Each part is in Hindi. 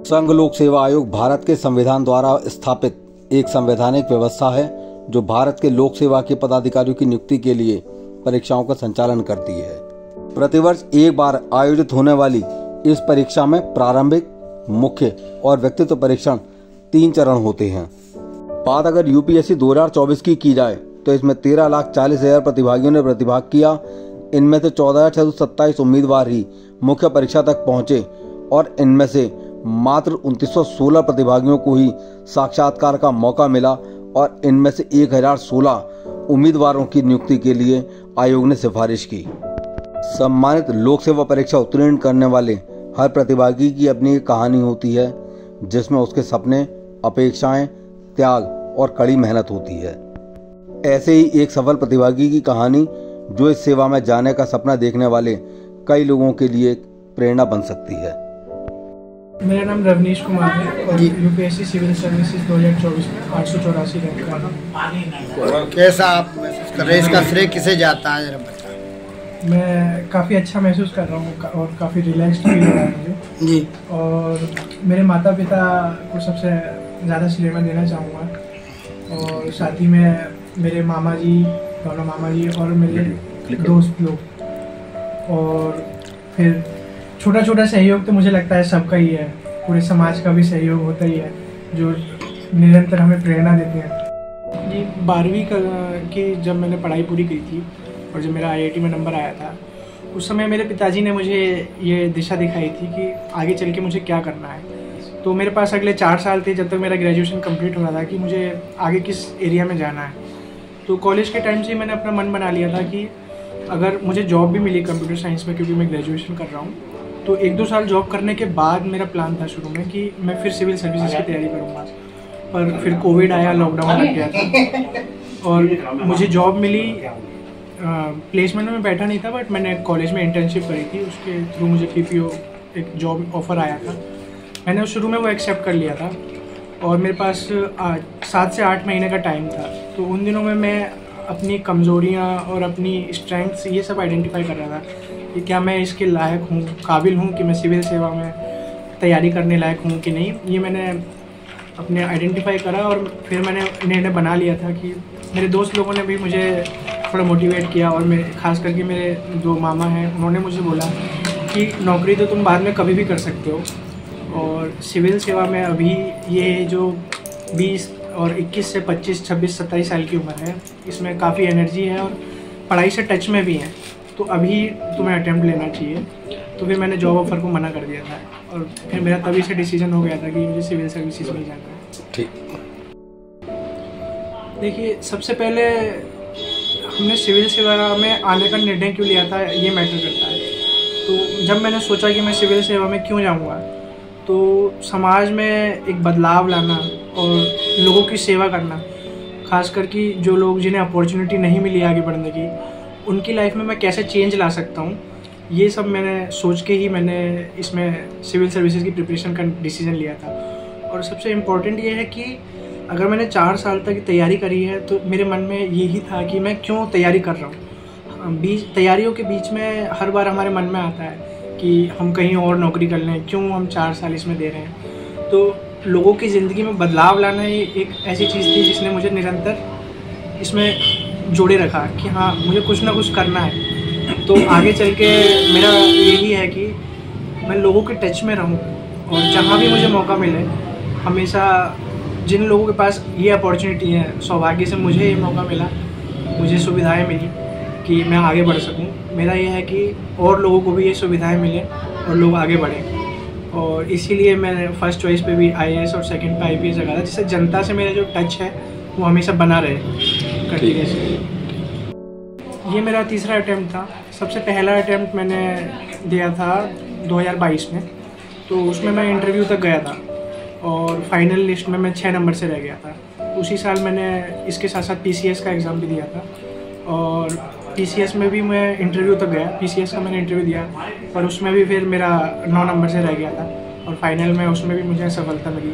संघ लोक सेवा आयोग भारत के संविधान द्वारा स्थापित एक संवैधानिक व्यवस्था है जो भारत के लोक सेवा के पदाधिकारियों की नियुक्ति के लिए परीक्षाओं का संचालन करती है। प्रतिवर्ष एक बार आयोजित होने वाली इस परीक्षा में प्रारंभिक, मुख्य और व्यक्तित्व परीक्षण 3 चरण होते हैं। बात अगर यूपीएससी 2024 की जाए तो इसमें 13,40,000 प्रतिभागियों ने प्रतिभाग किया। इनमें से 14,627 उम्मीदवार ही मुख्य परीक्षा तक पहुंचे और इनमें से मात्र 2,916 प्रतिभागियों को ही साक्षात्कार का मौका मिला और इनमें से 1,016 उम्मीदवारों की नियुक्ति के लिए आयोग ने सिफारिश की। सम्मानित लोक सेवा परीक्षा उत्तीर्ण करने वाले हर प्रतिभागी की अपनी एक कहानी होती है जिसमें उसके सपने, अपेक्षाएं, त्याग और कड़ी मेहनत होती है। ऐसे ही एक सफल प्रतिभागी की कहानी जो इस सेवा में जाने का सपना देखने वाले कई लोगों के लिए प्रेरणा बन सकती है। मेरा नाम रवनीश कुमार है और यूपीएससी सिविल सर्विसेज 2024 में 884 रैंक का हूँ। कैसा आप महसूस कर रहे हैं, इसका श्रेय किसे जाता है, जरा बताएं। मैं काफ़ी अच्छा महसूस कर रहा हूँ और काफ़ी रिलैक्स्ड फील हो रहा है मुझे जी। और मेरे माता पिता को सबसे ज़्यादा श्रेय मैं देना चाहूँगा और साथ ही में मेरे मामा जी, दोनों मामा जी और मेरे दोस्त लोग, और फिर छोटा छोटा सहयोग तो मुझे लगता है सबका ही है, पूरे समाज का भी सहयोग होता ही है जो निरंतर हमें प्रेरणा देते हैं जी। 12वीं की जब मैंने पढ़ाई पूरी की थी और जब मेरा आईआईटी में नंबर आया था उस समय मेरे पिताजी ने मुझे ये दिशा दिखाई थी कि आगे चल के मुझे क्या करना है। तो मेरे पास अगले 4 साल थे जब तक मेरा ग्रेजुएशन कंप्लीट हो रहा था कि मुझे आगे किस एरिया में जाना है। तो कॉलेज के टाइम से मैंने अपना मन बना लिया था कि अगर मुझे जॉब भी मिली कंप्यूटर साइंस में, क्योंकि मैं ग्रेजुएशन कर रहा हूँ, तो 1-2 साल जॉब करने के बाद मेरा प्लान था शुरू में कि मैं फिर सिविल सर्विसेज की तैयारी करूँगा। पर फिर कोविड आया, लॉकडाउन लग गया था और मुझे जॉब मिली। प्लेसमेंट में बैठा नहीं था बट मैंने कॉलेज में इंटर्नशिप करी थी, उसके थ्रू मुझे पीपीओ एक जॉब ऑफ़र आया था। मैंने शुरू में वो एक्सेप्ट कर लिया था और मेरे पास 7 से 8 महीने का टाइम था। तो उन दिनों में मैं अपनी कमज़ोरियाँ और अपनी स्ट्रेंथ्स ये सब आइडेंटिफाई कर रहा था कि क्या मैं इसके लायक हूँ, काबिल हूँ कि मैं सिविल सेवा में तैयारी करने लायक हूँ कि नहीं। ये मैंने अपने आइडेंटिफाई करा और फिर मैंने निर्णय बना लिया था कि मेरे दोस्त लोगों ने भी मुझे थोड़ा मोटिवेट किया और मेरे खास करके मेरे जो मामा हैं उन्होंने मुझे बोला कि नौकरी तो तुम बाद में कभी भी कर सकते हो और सिविल सेवा में अभी ये जो 20 और 21 से 25, 26, 27 साल की उम्र है, इसमें काफ़ी एनर्जी है और पढ़ाई से टच में भी है, तो अभी तुम्हें अटेम्प्ट लेना चाहिए। तो फिर मैंने जॉब ऑफ़र को मना कर दिया था और फिर मेरा तभी से डिसीजन हो गया था कि मुझे सिविल सर्विसेज में जाना है। ठीक। देखिए, सबसे पहले हमने सिविल सेवा में आने का निर्णय क्यों लिया था ये मैटर करता है। तो जब मैंने सोचा कि मैं सिविल सेवा में क्यों जाऊँगा, तो समाज में एक बदलाव लाना और लोगों की सेवा करना, खासकर कि जो लोग जिन्हें अपॉर्चुनिटी नहीं मिली आगे बढ़ने की, उनकी लाइफ में मैं कैसे चेंज ला सकता हूँ, ये सब मैंने सोच के ही मैंने इसमें सिविल सर्विसेज की प्रिपरेशन का डिसीजन लिया था। और सबसे इम्पोर्टेंट ये है कि अगर मैंने 4 साल तक तैयारी करी है तो मेरे मन में यही था कि मैं क्यों तैयारी कर रहा हूँ। तैयारियों के बीच में हर बार हमारे मन में आता है कि हम कहीं और नौकरी कर लें, क्यों हम 4 साल इसमें दे रहे हैं। तो लोगों की ज़िंदगी में बदलाव लाना एक ऐसी चीज़ थी जिसने मुझे निरंतर इसमें जोड़े रखा कि हाँ, मुझे कुछ ना कुछ करना है। तो आगे चल के मेरा यही है कि मैं लोगों के टच में रहूं और जहां भी मुझे मौका मिले, हमेशा जिन लोगों के पास ये अपॉर्चुनिटी है, सौभाग्य से मुझे ये मौका मिला, मुझे सुविधाएं मिली कि मैं आगे बढ़ सकूं। मेरा ये है कि और लोगों को भी ये सुविधाएं मिलें और लोग आगे बढ़ें, और इसीलिए मैंने फर्स्ट चॉइस पे भी IAS और सेकंड पे IPS लगा था, जिससे जनता से मेरा जो टच है वो हमेशा बना रहे कंटिन्यूसली। ये मेरा तीसरा अटैम्प्ट था। सबसे पहला अटैम्प्ट मैंने दिया था 2022 में, तो उसमें मैं इंटरव्यू तक गया था और फाइनल लिस्ट में मैं 6 नंबर से रह गया था। उसी साल मैंने इसके साथ साथ PCS का एग्ज़ाम भी दिया था और PCS में भी मैं इंटरव्यू तक गया। PCS का मैंने इंटरव्यू दिया पर उसमें भी फिर मेरा 9 नंबर से रह गया था और फाइनल में उसमें भी मुझे सफलता मिली।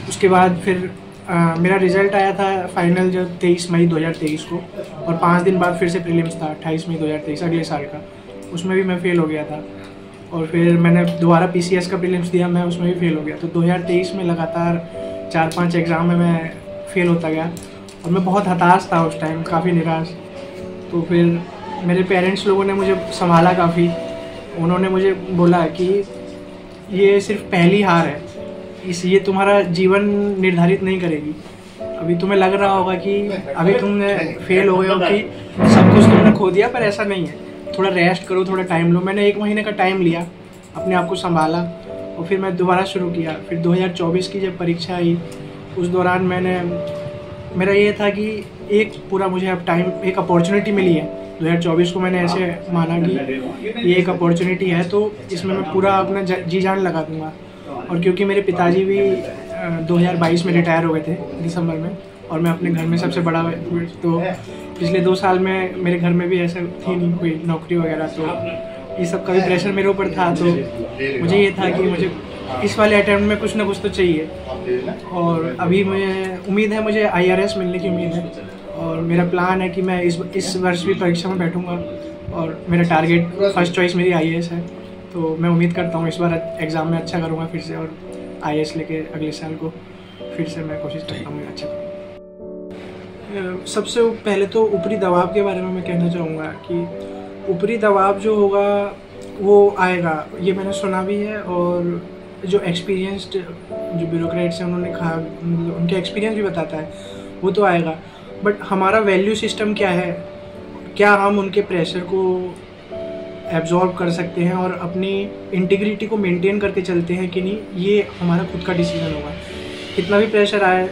उसके बाद फिर मेरा रिज़ल्ट आया था फाइनल जो 23 मई 2023 को, और 5 दिन बाद फिर से प्रीलिम्स था 28 मई 2023 अगले साल का, उसमें भी मैं फ़ेल हो गया था। और फिर मैंने दोबारा PCS का प्रीलिम्स दिया, मैं उसमें भी फेल हो गया। तो 2023 में लगातार 4-5 एग्ज़ाम में मैं फेल होता गया और मैं बहुत हताश था उस टाइम, काफ़ी निराश। तो फिर मेरे पेरेंट्स लोगों ने मुझे संभाला काफ़ी। उन्होंने मुझे बोला कि ये सिर्फ पहली हार है, ये तुम्हारा जीवन निर्धारित नहीं करेगी। अभी तुम्हें लग रहा होगा कि अभी तुमने फेल हो गए हो कि सब कुछ तुमने खो दिया, पर ऐसा नहीं है। थोड़ा रेस्ट करो, थोड़ा टाइम लो। मैंने 1 महीने का टाइम लिया, अपने आप को संभाला और फिर मैं दोबारा शुरू किया। फिर 2024 की जब परीक्षा आई, उस दौरान मेरा ये था कि एक पूरा मुझे अब टाइम, एक अपॉर्चुनिटी मिली है। 2024 को मैंने ऐसे माना कि ये एक अपॉर्चुनिटी है, तो इसमें मैं पूरा अपना जी जान लगा दूँगा। और क्योंकि मेरे पिताजी भी 2022 में रिटायर हो गए थे दिसंबर में, और मैं अपने घर में सबसे बड़ा, तो पिछले 2 साल में मेरे घर में भी ऐसा थी नहीं कोई नौकरी वगैरह, तो ये सब का भी प्रेशर मेरे ऊपर था। तो मुझे ये था कि मुझे इस वाले अटेम्प्ट में कुछ ना कुछ तो चाहिए। और अभी मुझे उम्मीद है, मुझे IRS मिलने की उम्मीद है और मेरा प्लान है कि मैं इस वर्ष भी परीक्षा में बैठूंगा और मेरा टारगेट फर्स्ट चॉइस मेरी IAS है। तो मैं उम्मीद करता हूँ इस बार एग्ज़ाम में अच्छा करूँगा फिर से, और IAS लेके अगले साल को फिर से मैं कोशिश करता हूँ अच्छा करूँ। सबसे पहले तो ऊपरी दबाव के बारे में मैं कहना चाहूँगा कि ऊपरी दबाव जो होगा वो आएगा, ये मैंने सुना भी है। और जो एक्सपीरियंस्ड जो ब्यूरोक्रेट्स हैं उन्होंने कहा, मतलब उनके एक्सपीरियंस भी बताता है, वो तो आएगा। बट हमारा वैल्यू सिस्टम क्या है, क्या हम उनके प्रेशर को एब्जॉर्ब कर सकते हैं और अपनी इंटीग्रिटी को मेंटेन करके चलते हैं कि नहीं, ये हमारा खुद का डिसीजन होगा। कितना भी प्रेशर आए,